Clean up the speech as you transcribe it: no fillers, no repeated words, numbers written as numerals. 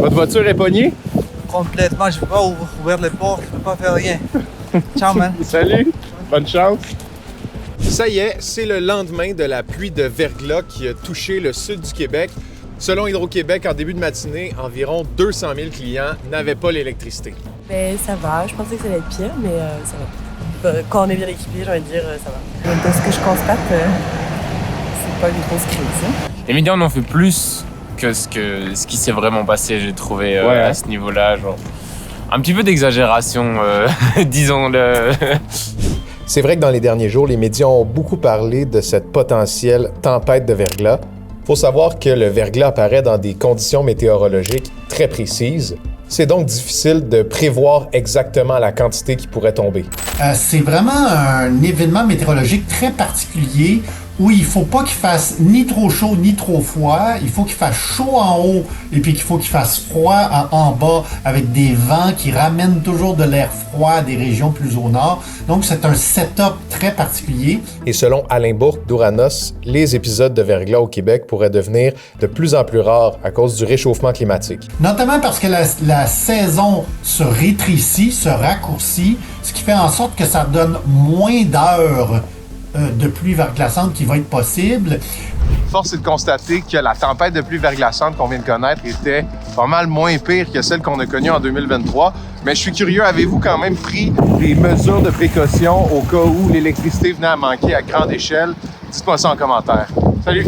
Votre voiture est pognée? Complètement, je peux pas ouvrir les portes, je peux pas faire rien. Ciao, man. Salut, bonne chance. Ça y est, c'est le lendemain de la pluie de verglas qui a touché le sud du Québec. Selon Hydro-Québec, en début de matinée, environ 200 000 clients n'avaient pas l'électricité. Ben ça va, je pensais que ça allait être pire, mais ça va. Quand on est bien équipé, j'ai envie de dire ça va. De ce que je constate, c'est pas une grosse crise. Les médias en ont fait plus que ce qui s'est vraiment passé, j'ai trouvé à ce niveau-là. Genre, un petit peu d'exagération, disons-le. C'est vrai que dans les derniers jours, les médias ont beaucoup parlé de cette potentielle tempête de verglas. Il faut savoir que le verglas apparaît dans des conditions météorologiques très précises. C'est donc difficile de prévoir exactement la quantité qui pourrait tomber. C'est vraiment un événement météorologique très particulier où il faut pas qu'il fasse ni trop chaud ni trop froid. Il faut qu'il fasse chaud en haut et puis qu'il faut qu'il fasse froid en bas avec des vents qui ramènent toujours de l'air froid des régions plus au nord. Donc c'est un setup très particulier. Et selon Alain Bourque d'Ouranos, les épisodes de verglas au Québec pourraient devenir de plus en plus rares à cause du réchauffement climatique. Notamment parce que la saison se rétrécit, se raccourcit, ce qui fait en sorte que ça donne moins d'heures de pluie verglaçante qui va être possible. Force est de constater que la tempête de pluie verglaçante qu'on vient de connaître était pas mal moins pire que celle qu'on a connue en 2023. Mais je suis curieux, avez-vous quand même pris des mesures de précaution au cas où l'électricité venait à manquer à grande échelle? Dites-moi ça en commentaire. Salut!